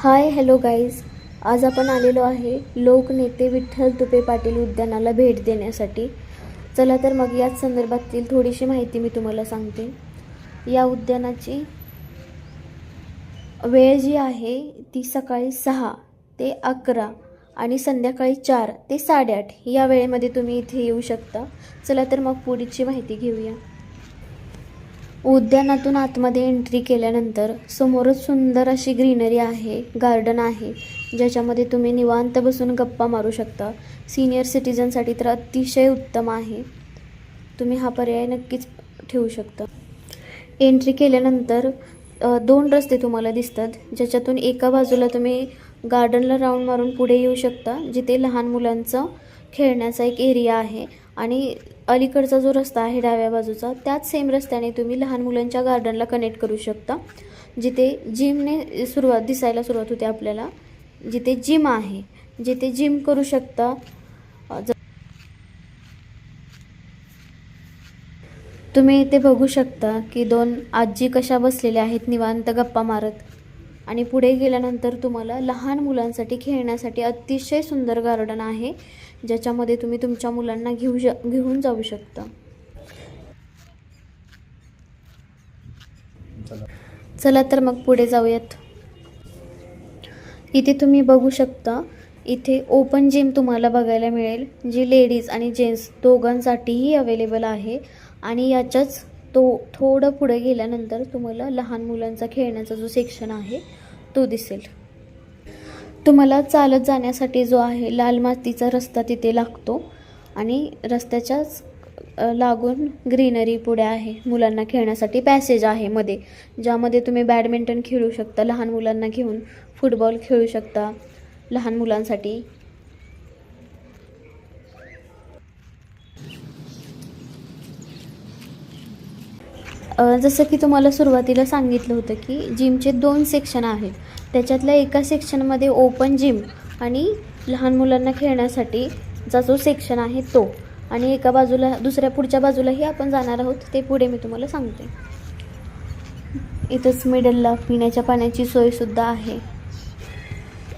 Hi hello guys, आज आपण आलेलो आहे लोकनेते विठ्ठल तुपे पाटील उद्यानाला भेट देण्यासाठी। चला तर मग याच संदर्भातील थोडीशी माहिती मी तुम्हाला सांगते। या उद्यानाची वेळ जी आहे ती सकाळी 6 ते 11 आणि संध्याकाळी 4 ते 8:30 या वेळेमध्ये तुम्ही इथे येऊ शकता। चला तर मग पुढची माहिती घेऊया। उद्यानातून आतमध्ये एंट्री केल्यानंतर समोरच सुंदर अशी ग्रीनरी आहे, गार्डन आहे, ज्याच्यामध्ये तुम्ही निवांत बसून गप्पा मारू शकता। सीनियर सिटीजनसाठी तर अतिशय उत्तम आहे, तुम्ही हा पर्याय नक्कीच ठेवू शकता। एंट्री केल्यानंतर दोन रस्ते तुम्हाला दिसतात, ज्याच्यातून एका बाजूला तुम्ही गार्डनला राऊंड मारून पुढे येऊ शकता, जिथे लहान मुलांचं खेळण्याचा एक एरिया आहे। आणि अलीकडचा जो रस्ता आहे डाव्या बाजूचा, त्याच सेम रस्त्याने तुम्ही लहान मुलांच्या गार्डनला कनेक्ट करू शकता, जिथे जिमने दिसायला सुरुवात होते आपल्याला, जिथे जिम आहे, जिथे जिम करू शकता। तुम्ही इथे बघू शकता की दोन आजी कशा बसलेल्या आहेत निवांत गप्पा मारत। आणि पुढे गेल्यानंतर तुम्हाला लहान मुलांसाठी खेळण्यासाठी अतिशय सुंदर गार्डन आहे, ज्याच्यामध्ये तुम्ही तुमच्या मुलांना घेऊन जाऊ शकता। चला तर मग पुढे जाऊयात। इथे तुम्ही बघू शकता, इथे ओपन जिम तुम्हाला बघायला मिळेल, जी लेडीज आणि जेंट्स दोघांसाठीही अवेलेबल आहे। आणि याच्याच थोडं पुढे गेल्यानंतर तुम्हाला लहान मुलांचा खेळण्याचा जो सेक्शन आहे तो दिसेल। तुम्हाला चालत जाण्यासाठी जो आहे लाल मातीचा रस्ता तिथे लागतो, आणि रस्त्याच्याच लागून ग्रीनरी पुढे आहे। मुलांना खेळण्यासाठी पॅसेज आहे मध्ये, ज्यामध्ये तुम्ही बॅडमिंटन खेळू शकता, लहान मुलांना घेऊन फुटबॉल खेळू शकता लहान मुलांसाठी। जसं की तुम्हाला सुरुवातीला सांगितलं होतं की जिमचे 2 सेक्शन आहेत, त्याच्यातल्या एका सेक्शनमध्ये ओपन जिम आणि लहान मुलांना खेळण्यासाठी जो सेक्शन आहे तो, आणि एका बाजूला पुढच्या बाजूलाही आपण जाणार आहोत, ते पुढे मी तुम्हाला सांगते। इथंच मिडलला पिण्याच्या पाण्याची सोयसुद्धा आहे।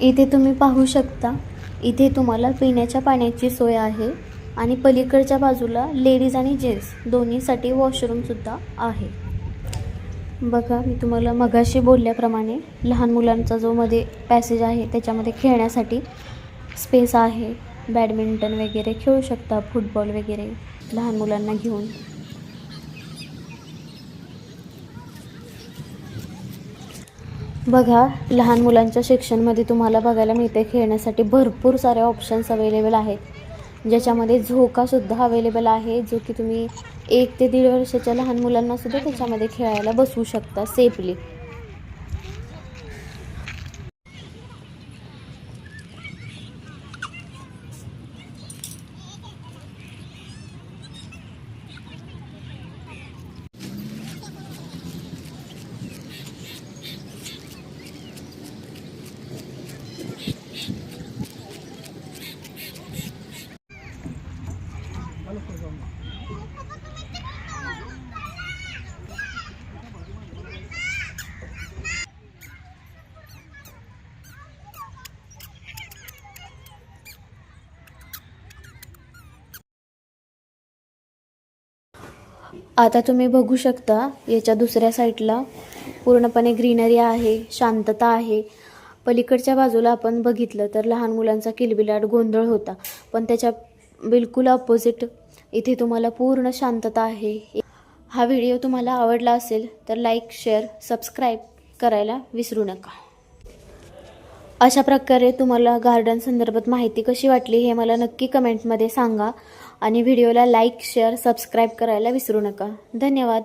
इथे तुम्ही पाहू शकता, इथे तुम्हाला पिण्याच्या पाण्याची सोय आहे, आणि पलीकडच्या बाजूला लेडीज आणि जेंट्स दोन्हीसाठी वॉशरूमसुद्धा आहे। बघा, मी तुम्हाला मगाशी बोलल्याप्रमाणे लहान मुलांचा जो मध्ये पॅसेज आहे त्याच्यामध्ये खेळण्यासाठी स्पेस आहे, बॅडमिंटन वगैरे खेळू शकता, फुटबॉल वगैरे लहान मुलांना घेऊन। बघा, लहान मुलांच्या सेक्शनमध्ये तुम्हाला बघायला मिळते खेळण्यासाठी भरपूर सारे ऑप्शन्स अवेलेबल आहेत, ज्याच्यामध्ये झोकासुद्धा अवेलेबल आहे, जो की तुम्ही 1 ते 1.5 वर्षाच्या लहान मुलांनासुद्धा त्याच्यामध्ये खेळायला बसवू शकता सेफली। आता तुम्ही बघू शकता, याच्या दुसऱ्या साईडला पूर्णपणे ग्रीनरी आहे, शांतता आहे। पलीकडच्या बाजूला आपण बघितलं तर लहान मुलांचा किलबिलाट गोंधळ होता, पण त्याच्या बिलकुल अपोजिट इथे तुम्हाला पूर्ण शांतता आहे। हा व्हिडिओ तुम्हाला आवडला असेल तर लाईक, शेअर, सबस्क्राईब करायला विसरू नका। अशा प्रकारे तुम्हाला गार्डन संदर्भात माहिती कशी वाटली हे मला नक्की कमेंटमध्ये सांगा, आणि व्हिडिओला लाईक, शेअर, सबस्क्राईब करायला विसरू नका। धन्यवाद।